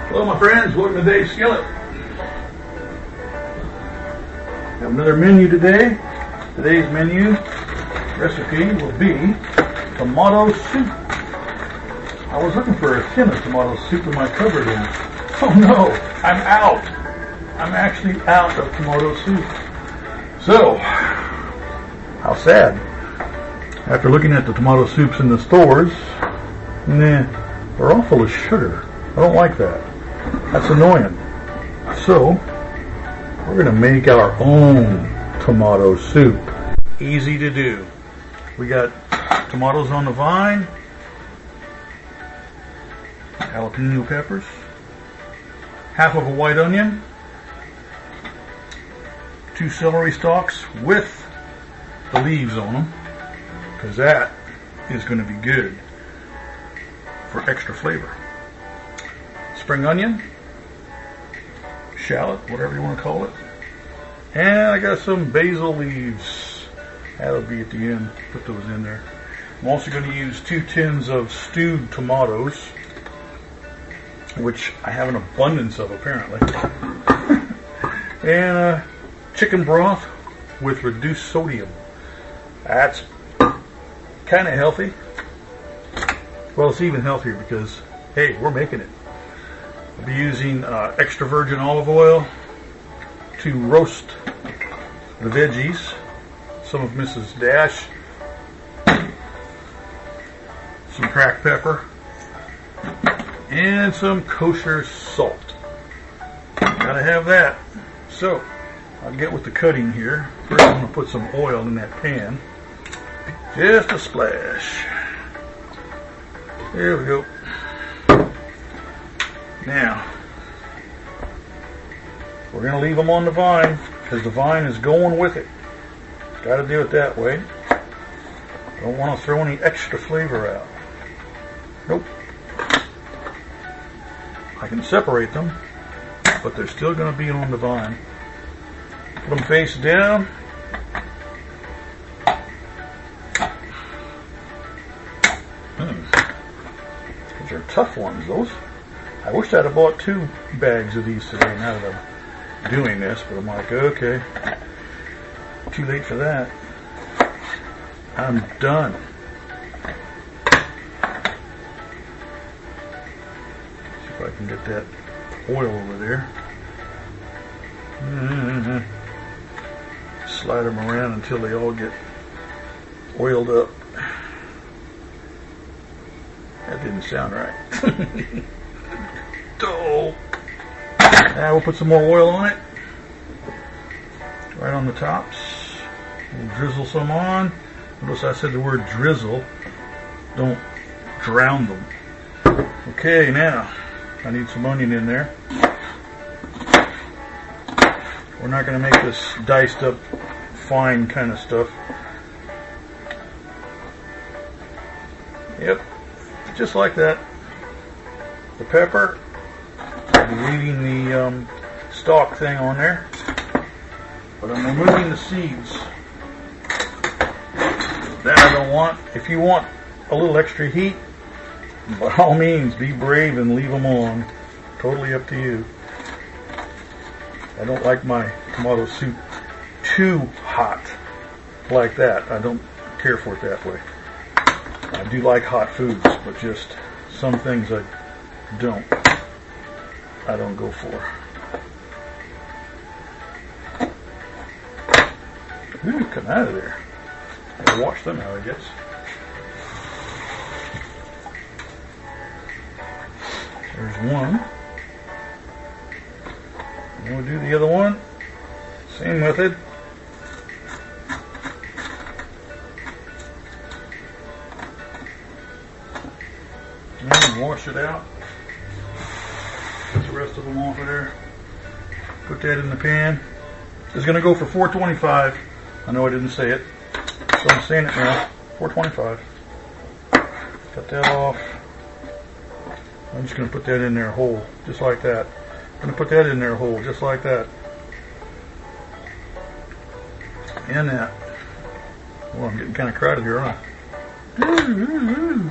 Hello my friends, welcome to today's Skillet. Have another menu today. Today's menu recipe will be tomato soup. I was looking for a tin of tomato soup in my cupboard and oh no, I'm out. I'm actually out of tomato soup. So, how sad. After looking at the tomato soups in the stores, they're all full of sugar. I don't like that. That's annoying. So, we're going to make our own tomato soup. Easy to do. We got tomatoes on the vine, jalapeno peppers, half of a white onion, 2 celery stalks with the leaves on them, because that is going to be good for extra flavor. Spring onion, shallot, whatever you want to call it. And I got some basil leaves. That'll be at the end. Put those in there. I'm also going to use 2 tins of stewed tomatoes, which I have an abundance of apparently. And chicken broth with reduced sodium. That's kind of healthy. Well, it's even healthier because, hey, we're making it. I'll be using extra virgin olive oil to roast the veggies. Some of Mrs. Dash. Some cracked pepper. And some kosher salt. Gotta have that. So, I'll get with the cutting here. First I'm going to put some oil in that pan. Just a splash. There we go. Now, we're going to leave them on the vine because the vine is going with it. Got to do it that way. Don't want to throw any extra flavor out. Nope. I can separate them, but they're still going to be on the vine. Put them face down. Those are tough ones, those. I wish I'd have bought 2 bags of these today now that I'm doing this, but I'm like, okay, too late for that. I'm done. See if I can get that oil over there. Slide them around until they all get oiled up. That didn't sound right. Now we'll put some more oil on it. Right on the tops. We'll drizzle some on. Notice I said the word drizzle. Don't drown them. Okay, now I need some onion in there. We're not going to make this diced up fine kind of stuff. Yep, just like that. The pepper. I'll be leaving the stalk thing on there, but I'm removing the seeds. That I don't want. If you want a little extra heat, by all means, be brave and leave them on. Totally up to you. I don't like my tomato soup too hot like that. I don't care for it that way. I do like hot foods, but just some things I don't go for. Ooh, come out of there. Gotta wash them out, I guess. There's one. And we'll do the other one. Same method. And wash it out. Get the rest of them off of there. Put that in the pan. It's going to go for $4.25. I know I didn't say it, so I'm saying it now. $4.25. Cut that off. I'm just going to put that in there whole, just like that. I'm going to put that in there whole, just like that. And that. Well, I'm getting kind of crowded here, aren't I?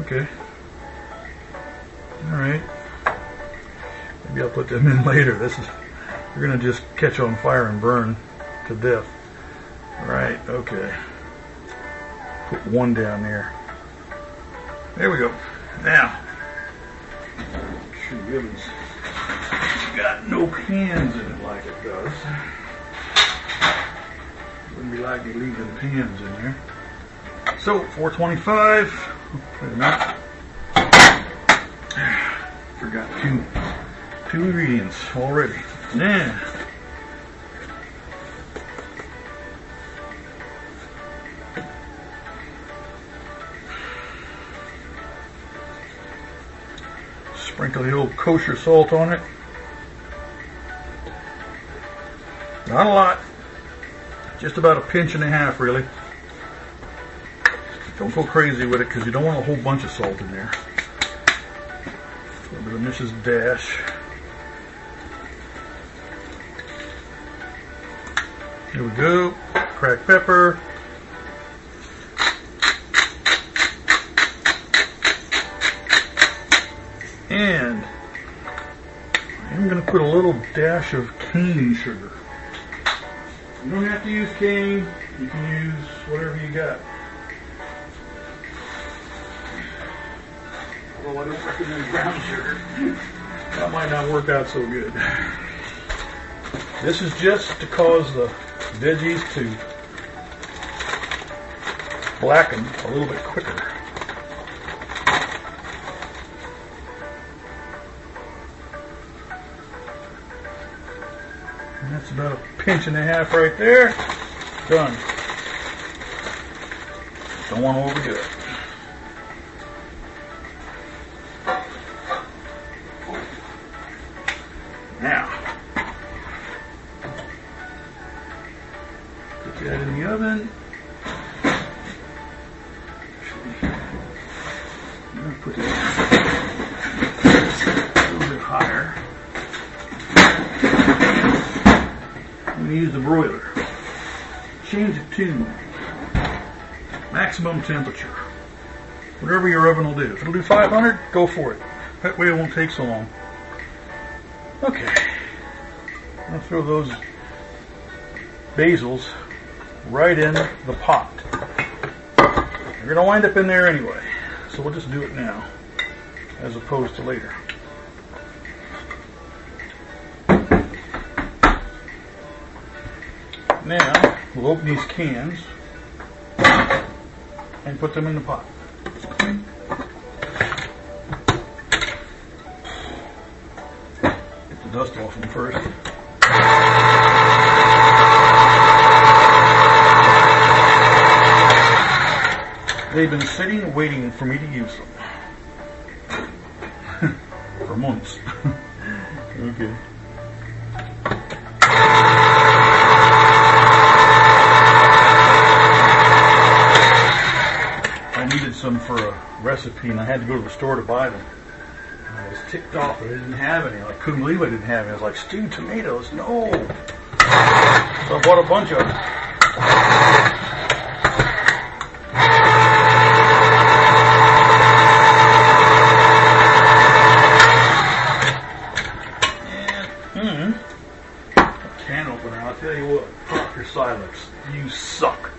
Okay. Alright. Maybe I'll put them in later. You're gonna just catch on fire and burn to death. Right, okay. Put one down there. There we go. Now, shoot, goodness. It's got no pans in it like it does. Wouldn't be like you leaving pans in there. So, 425. Wait a minute. Forgot two ingredients already. Now, sprinkle the old kosher salt on it. Not a lot. Just about a pinch and a half, really. Don't go crazy with it because you don't want a whole bunch of salt in there. A little bit of Mrs. Dash. Here we go. Cracked pepper. And I'm going to put a little dash of cane sugar. You don't have to use cane. You can use whatever you got. Although I don't recommend brown sugar. That might not work out so good. This is just to cause the veggies to blacken a little bit quicker. And that's about a pinch and a half right there. Done. Don't want to overdo it. Now, put that in the oven. I'm going to put it a little bit higher. I'm going to use the broiler. Change it to maximum temperature. Whatever your oven will do. If it'll do 500, go for it. That way it won't take so long. Okay, I'm going to throw those basils right in the pot. They're going to wind up in there anyway, so we'll just do it now as opposed to later. Now, we'll open these cans and put them in the pot. Dust off them first. They've been sitting waiting for me to use them. For months. Okay. I needed some for a recipe and I had to go to the store to buy them. I was ticked off that I didn't have any. I couldn't believe I didn't have any. I was like, stewed tomatoes, no. So I bought a bunch of them. And, a can opener, I'll tell you what, Proctor Silence, you suck.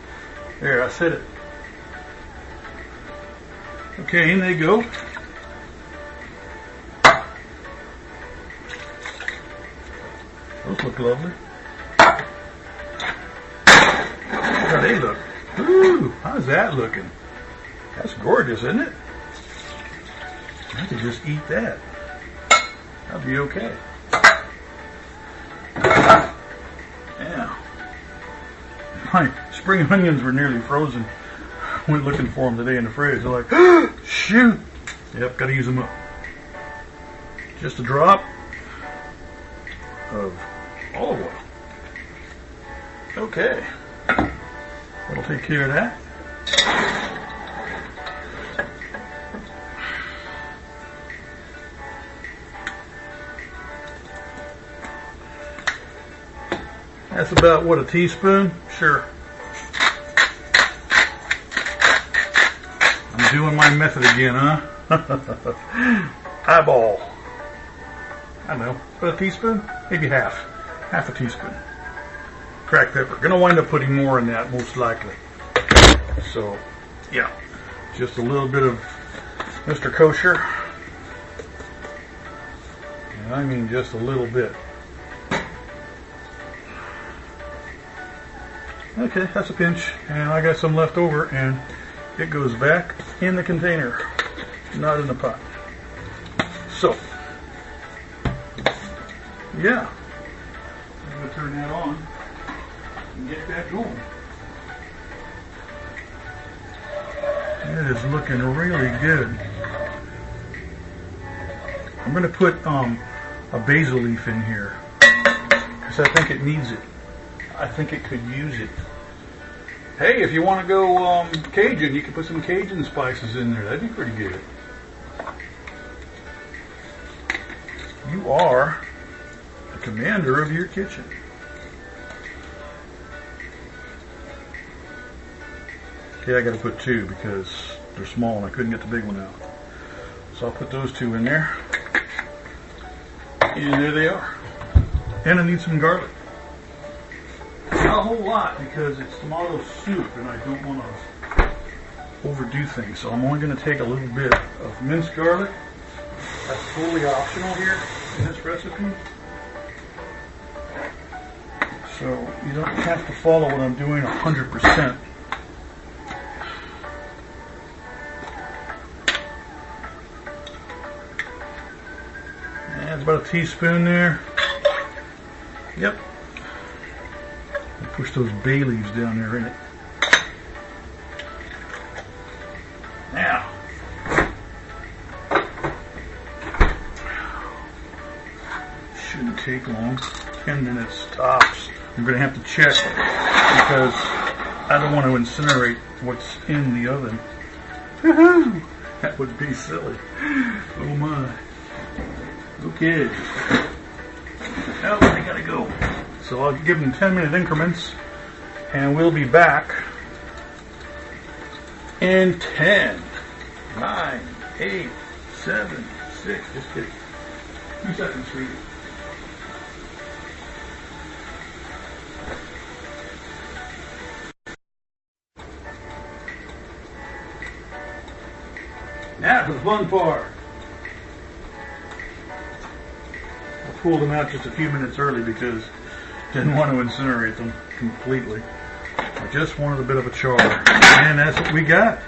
There, I said it. Okay, in they go. Those look lovely. How they look. Ooh, how's that looking? That's gorgeous, isn't it? I could just eat that. That'll be okay. Yeah. My spring onions were nearly frozen. Went looking for them today in the fridge. They're like, oh, shoot. Yep, gotta use them up. Just a drop of olive oil. Okay. That'll take care of that. That's about, what, a teaspoon? Sure. I'm doing my method again, huh? Eyeball. I don't know, about a teaspoon? Maybe half a teaspoon. Cracked pepper. Gonna wind up putting more in that, most likely. So, yeah, just a little bit of Mr. Kosher. And I mean just a little bit. Okay, that's a pinch, and I got some left over, and it goes back in the container, not in the pot. So, yeah, I'm going to turn that on and get that going. It is looking really good. I'm going to put a basil leaf in here because I think it needs it. I think it could use it. Hey, if you want to go Cajun, you can put some Cajun spices in there. That'd be pretty good. You are the commander of your kitchen. Okay, I got to put two because they're small and I couldn't get the big one out. So I'll put those two in there. And there they are. And I need some garlic. Not a whole lot because it's tomato soup and I don't want to overdo things. So I'm only going to take a little bit of minced garlic. That's totally optional here in this recipe. So you don't have to follow what I'm doing 100%. And it's about a teaspoon there. Yep. Push those bay leaves down there in it. Now, shouldn't take long. 10 minutes tops. I'm going to have to check because I don't want to incinerate what's in the oven. That would be silly. Oh my. Okay. Now I gotta go. So I'll give them 10-minute increments, and we'll be back in 10, 9, 8, 7, 6, just kidding. 2 seconds for you. Now for the fun part. I pulled them out just a few minutes early because didn't want to incinerate them completely. I just wanted a bit of a char. And that's what we got,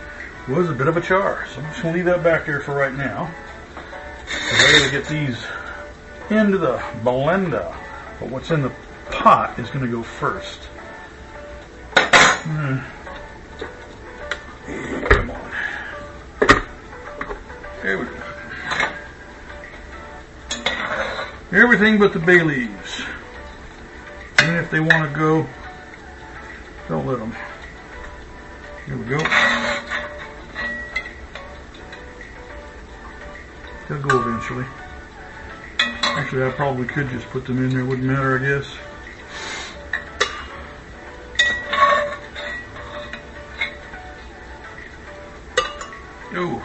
was a bit of a char. So I'm just going to leave that back there for right now. So I got to get these into the blender. But what's in the pot is going to go first. Come on. There we go. Everything but the bay leaves. And if they want to go, don't let them. Here we go. They'll go eventually. Actually, I probably could just put them in there. Wouldn't matter, I guess. Oh.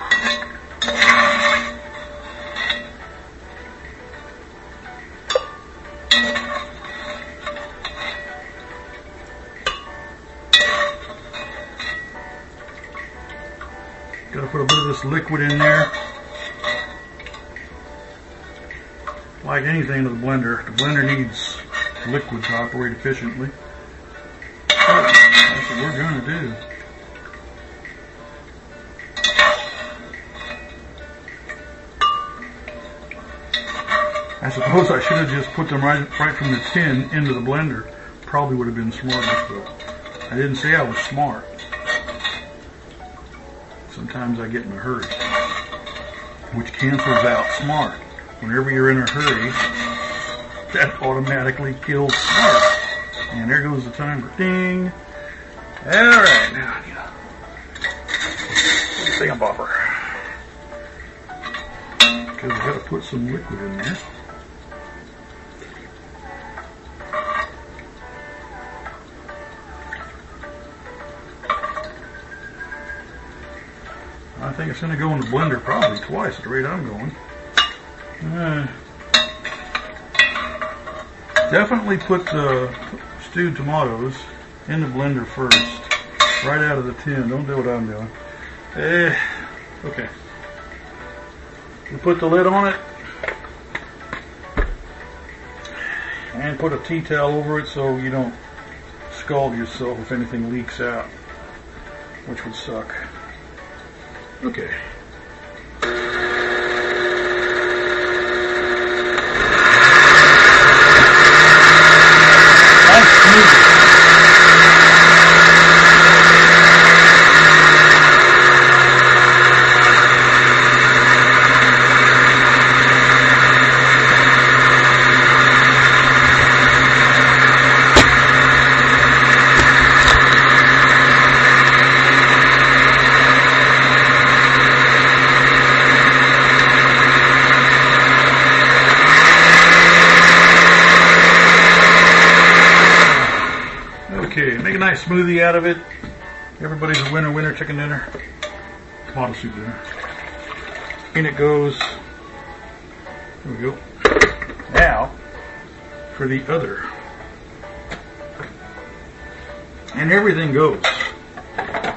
Got to put a bit of this liquid in there. Like anything with the blender needs liquid to operate efficiently. So that's what we're going to do. I suppose I should have just put them right from the tin into the blender. Probably would have been smarter, but I didn't say I was smart. Sometimes I get in a hurry, which cancels out smart. Whenever you're in a hurry, that automatically kills smart. And there goes the timer. Ding. Alright, now I get a thingamabobber. Because we've got to put some liquid in there. I think it's going to go in the blender probably twice at the rate I'm going. Definitely put the stewed tomatoes in the blender first, right out of the tin. Don't do what I'm doing. Okay. You put the lid on it and put a tea towel over it so you don't scald yourself if anything leaks out, which would suck. Okay. Okay, make a nice smoothie out of it. Everybody's a winner chicken dinner. Tomato soup dinner. In it goes. There we go. Now, for the other. And everything goes.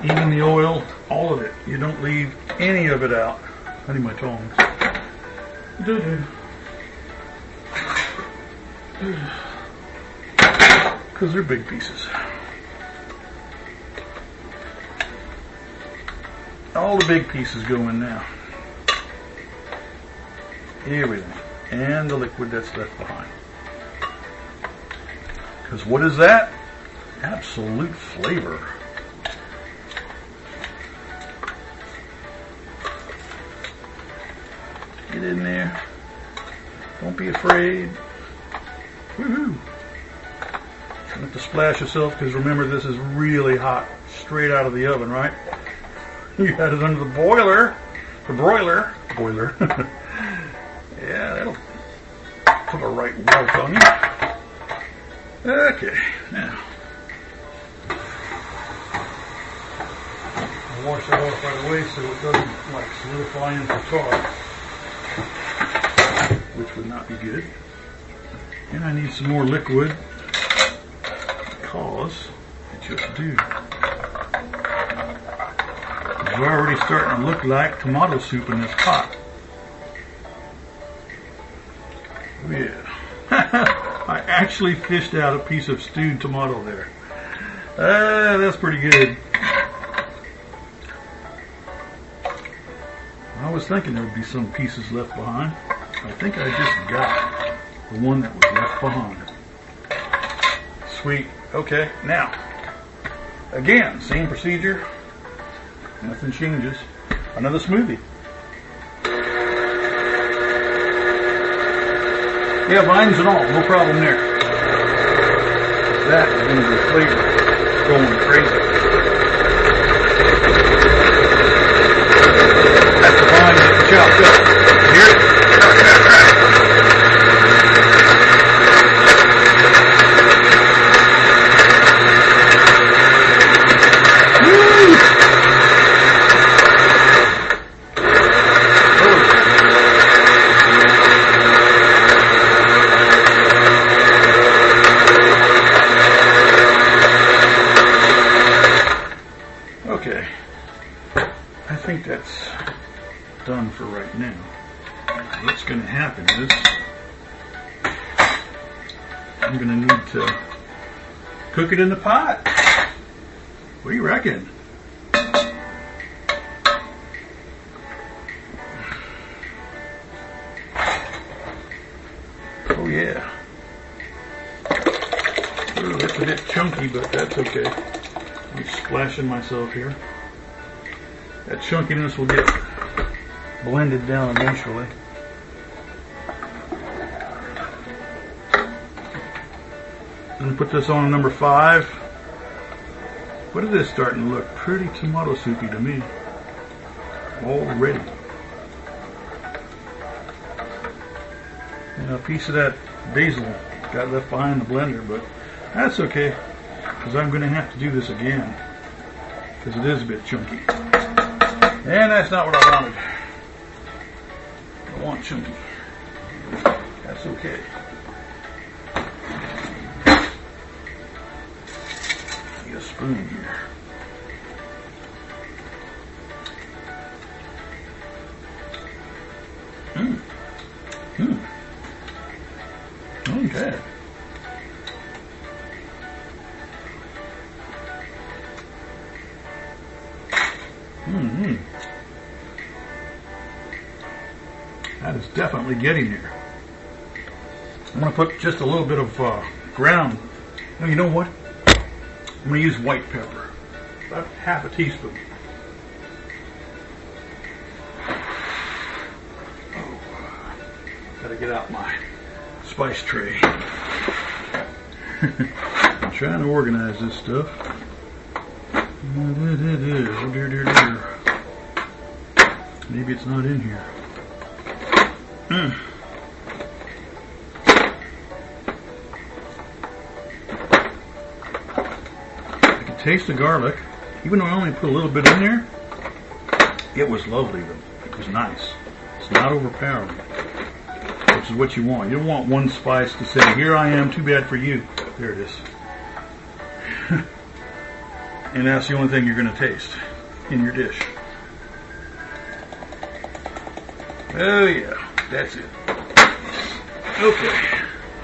Even the oil, all of it. You don't leave any of it out. I need my tongs. Because they're big pieces. All the big pieces go in now. Everything. And the liquid that's left behind. Because what is that? Absolute flavor. Get in there. Don't be afraid. Woohoo! You have to splash yourself because remember this is really hot. Straight out of the oven, right? You had it under the broiler. Yeah, that'll put a right welt on you. Okay, now. I'll wash that off right away so it doesn't like solidify into tar, which would not be good. And I need some more liquid because it just do. It's already starting to look like tomato soup in this pot. Oh yeah. I actually fished out a piece of stewed tomato there. That's pretty good. I was thinking there would be some pieces left behind. I think I just got the one that was left behind. Sweet. Okay, now, again, same procedure. Nothing changes. Another smoothie. Yeah, vines and all, no problem there. That is going to be flavor going crazy. That's the vine that's chopped up. Hear it? Okay, I think that's done for right now. What's going to happen is I'm going to need to cook it in the pot. What do you reckon? Oh yeah. Ooh, that's a bit chunky, but that's okay. I'm splashing myself here. That chunkiness will get blended down eventually. I'm going to put this on number 5. What is this starting to look? Pretty tomato soupy to me. Already. And a piece of that basil got left behind the blender, but that's okay. Because I'm going to have to do this again. Because it is a bit chunky. And that's not what I wanted. I want chunky. That's okay. spoon here. Okay. That is definitely getting there. I'm going to put just a little bit of ground. Oh, you know what? I'm going to use white pepper. About half a teaspoon. Oh, gotta get out my spice tray. I'm trying to organize this stuff. Oh dear, dear, dear. Maybe it's not in here. I can taste the garlic. Even though I only put a little bit in there, it was lovely. It was nice. It's not overpowering, which is what you want. You don't want one spice to say, here I am, too bad for you. There it is. And that's the only thing you're going to taste in your dish. Oh yeah, that's it. Okay,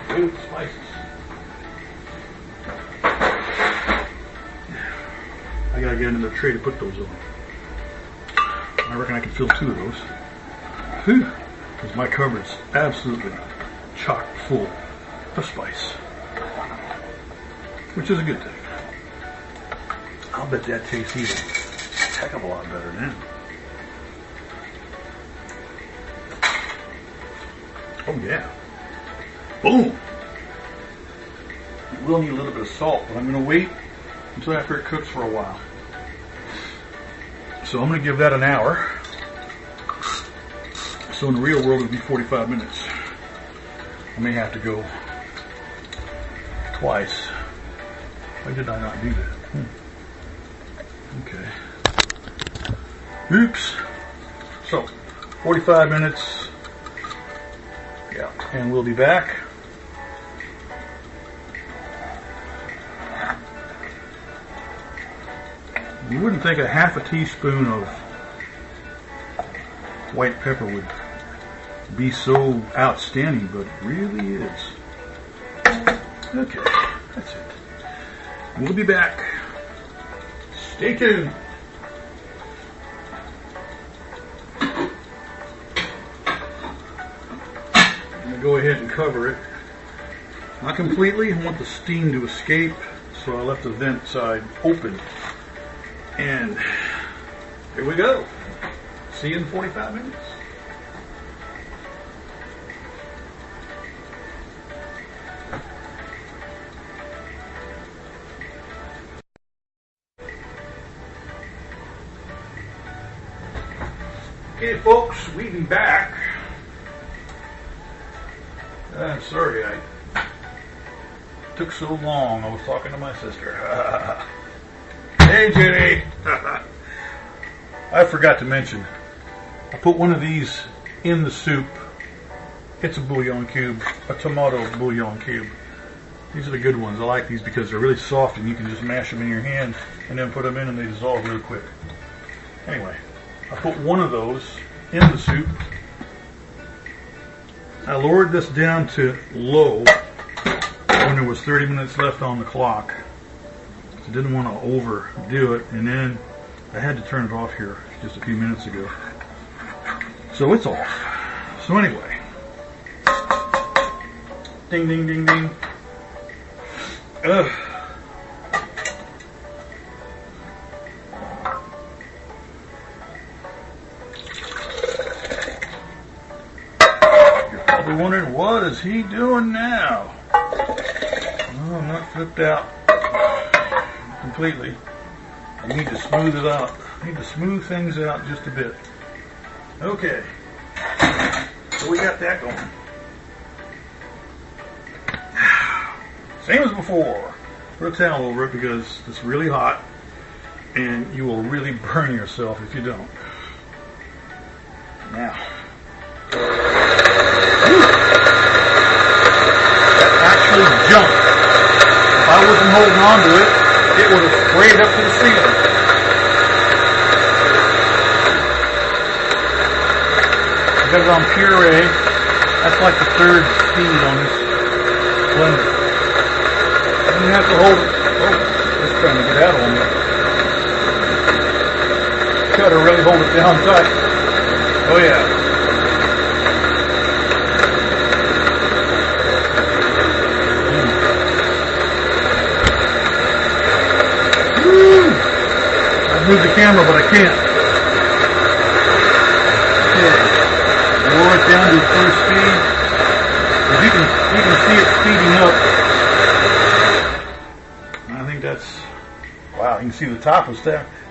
go with the spices. I gotta get another tray to put those on. I reckon I can fill 2 of those. Whew, because my cupboard's absolutely chock full of spice, which is a good thing. I'll bet that tastes even a heck of a lot better now. Oh yeah. Boom! It will need a little bit of salt, but I'm going to wait until after it cooks for a while. So I'm going to give that an hour. So in the real world it would be 45 minutes. I may have to go twice. Why did I not do that? Okay. Oops. So, 45 minutes. Yeah, and we'll be back. You wouldn't think a half a teaspoon of white pepper would be so outstanding, but it really is. Okay, that's it. We'll be back. Stay tuned. I'm going to go ahead and cover it. Not completely. I want the steam to escape, so I left the vent side open. And here we go. See you in 45 minutes. Okay, folks, we be back. Sorry I took so long. I was talking to my sister. Hey, Jenny. I forgot to mention, I put one of these in the soup. It's a bouillon cube, a tomato bouillon cube. These are the good ones. I like these because they're really soft and you can just mash them in your hand and then put them in and they dissolve really quick. Anyway, I put one of those in the soup. I lowered this down to low when there was 30 minutes left on the clock. I didn't want to overdo it, and then I had to turn it off here just a few minutes ago. So it's off. So anyway, ding, ding, ding, ding. Ugh. You're probably wondering, what is he doing now? Oh, I'm not flipped out completely. I need to smooth it out. I need to smooth things out just a bit. Okay. So we got that going. Same as before. Put a towel over it because it's really hot and you will really burn yourself if you don't. Now. That actually jumped. If I wasn't holding on to it, it would have sprayed I got it on puree. That's like the third speed on this blender. And you have to hold it. Oh, it's trying to get out on me. Gotta really hold it down tight. Oh yeah. Move the camera, but I can't. Okay. Lower it down to first speed. As you can see it speeding up. I think that's, wow, you can see the top is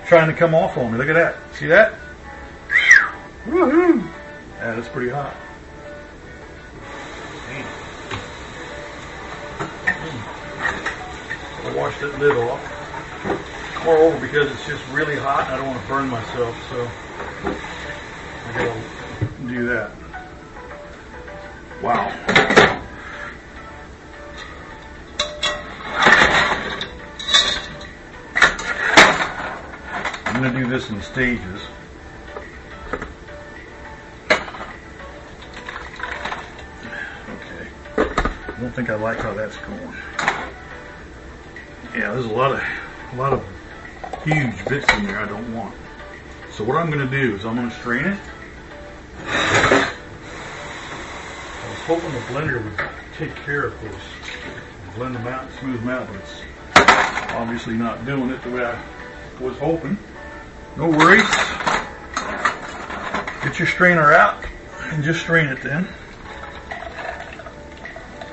trying to come off on me. Look at that. See that? Woohoo! Yeah, that's pretty hot. I'll wash that lid off. Moreover, because it's just really hot, I don't want to burn myself, so I gotta do that. Wow. I'm gonna do this in stages. Okay. I don't think I like how that's going. Yeah, there's a lot of huge bits in there I don't want. So what I'm going to do is I'm going to strain it. I was hoping the blender would take care of this, blend them out and smooth them out, but it's obviously not doing it the way I was hoping. No worries. Get your strainer out and just strain it then.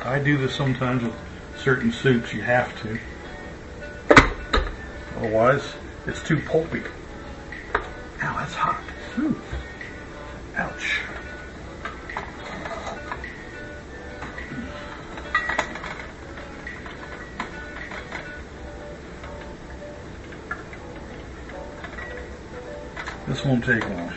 I do this sometimes with certain soups. You have to. Otherwise, it's too pulpy. Ow, that's hot. Ooh. Ouch. This won't take long.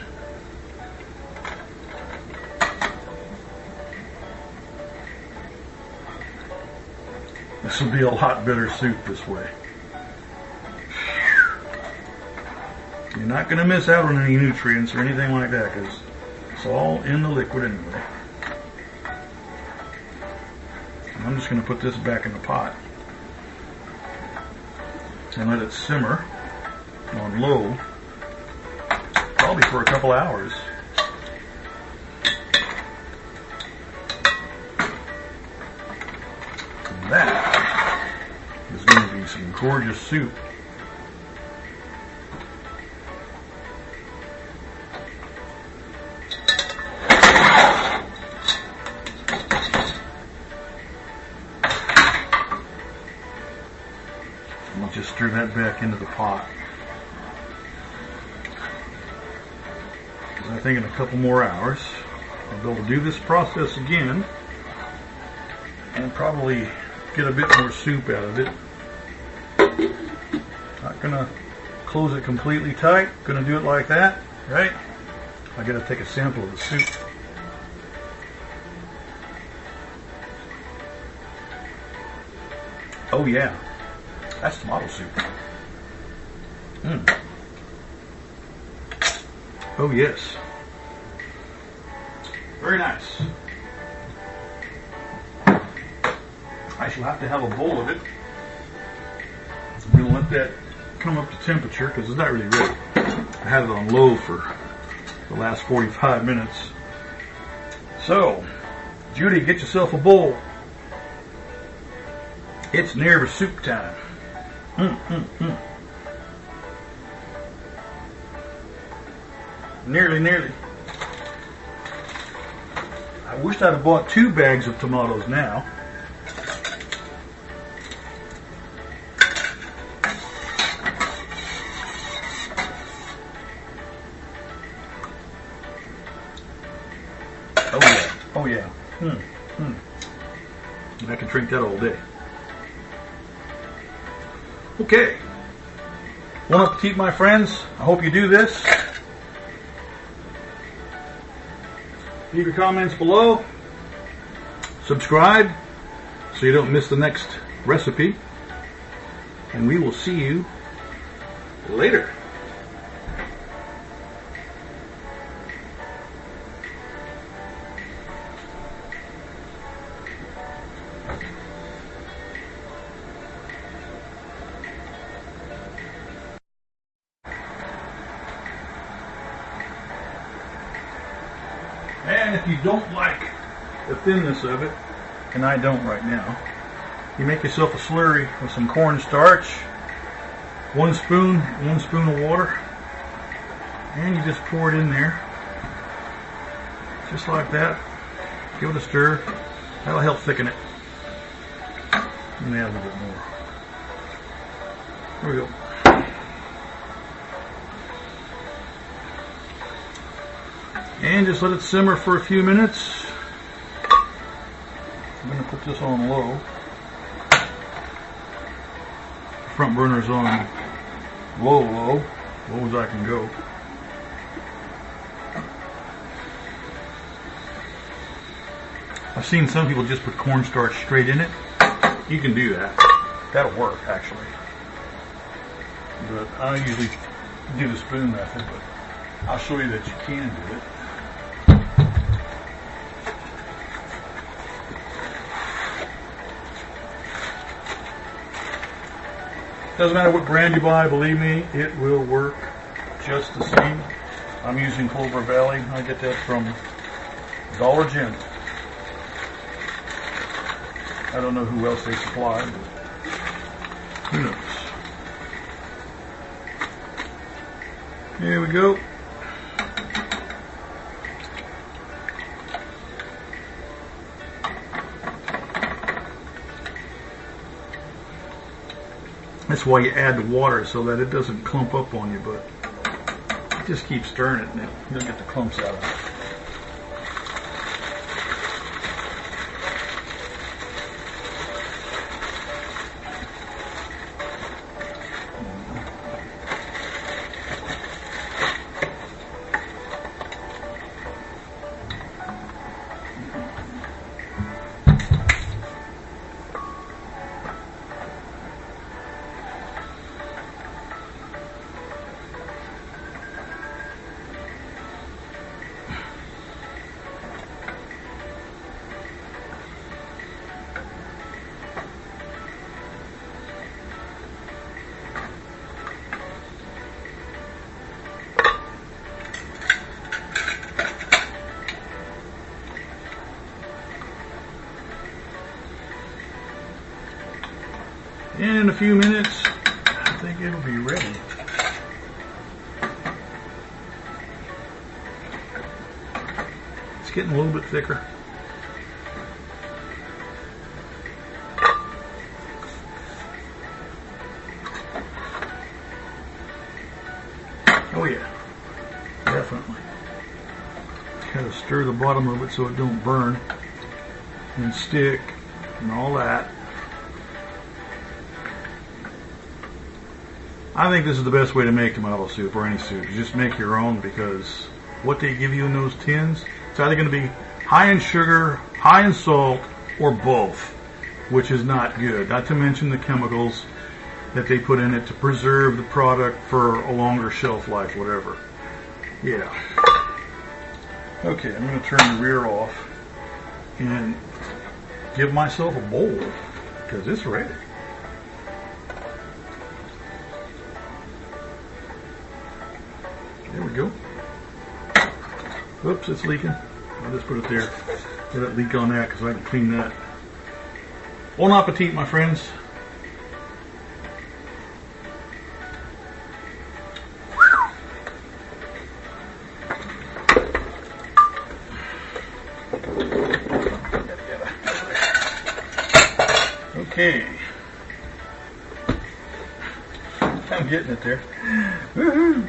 This will be a lot better soup this way. You're not going to miss out on any nutrients or anything like that because it's all in the liquid anyway. And I'm just going to put this back in the pot and let it simmer on low, probably for a couple hours. And that is going to be some gorgeous soup. I'll just stir that back into the pot. Because I think in a couple more hours I'll be able to do this process again and probably get a bit more soup out of it. Not gonna close it completely tight, gonna do it like that, right? I gotta take a sample of the soup. Oh yeah. That's tomato soup. Oh yes. Very nice. I shall have to have a bowl of it. I'm going to let that come up to temperature because it's not really ready. I had it on low for the last 45 minutes. So, Judy, get yourself a bowl. It's near soup time. Nearly. I wish I'd have bought 2 bags of tomatoes now. Oh yeah. I can drink that all day. Okay. Bon appetit, my friends. I hope you do this. Leave your comments below. Subscribe so you don't miss the next recipe. And we will see you later. if you don't like the thinness of it, and I don't right now, you make yourself a slurry with some cornstarch, one spoon of water, and you just pour it in there, just like that. Give it a stir. That'll help thicken it. And add a little bit more. There we go. And just let it simmer for a few minutes. I'm going to put this on low. The front burner's on low as I can go. I've seen some people just put cornstarch straight in it. You can do that. That'll work, actually. But I usually do the spoon method, but I'll show you that you can do it. Doesn't matter what brand you buy, believe me, it will work just the same. I'm using Clover Valley. I get that from Dollar General. I don't know who else they supply, but who knows. Here we go. That's why you add the water, so that it doesn't clump up on you, but just keep stirring it and you'll get the clumps out of it. In a few minutes, I think it'll be ready. It's getting a little bit thicker. Oh yeah, definitely. Gotta stir the bottom of it so it don't burn and stick and all that. I think this is the best way to make tomato soup or any soup. You just make your own, because what they give you in those tins, it's either going to be high in sugar, high in salt, or both, which is not good. Not to mention the chemicals that they put in it to preserve the product for a longer shelf life, whatever. Yeah. Okay, I'm going to turn the rear off and give myself a bowl, because it's ready. There we go. Oops, it's leaking. I'll just put it there. Let it leak on that because I can clean that. Bon appetit, my friends. Okay. I'm getting it there. Woohoo!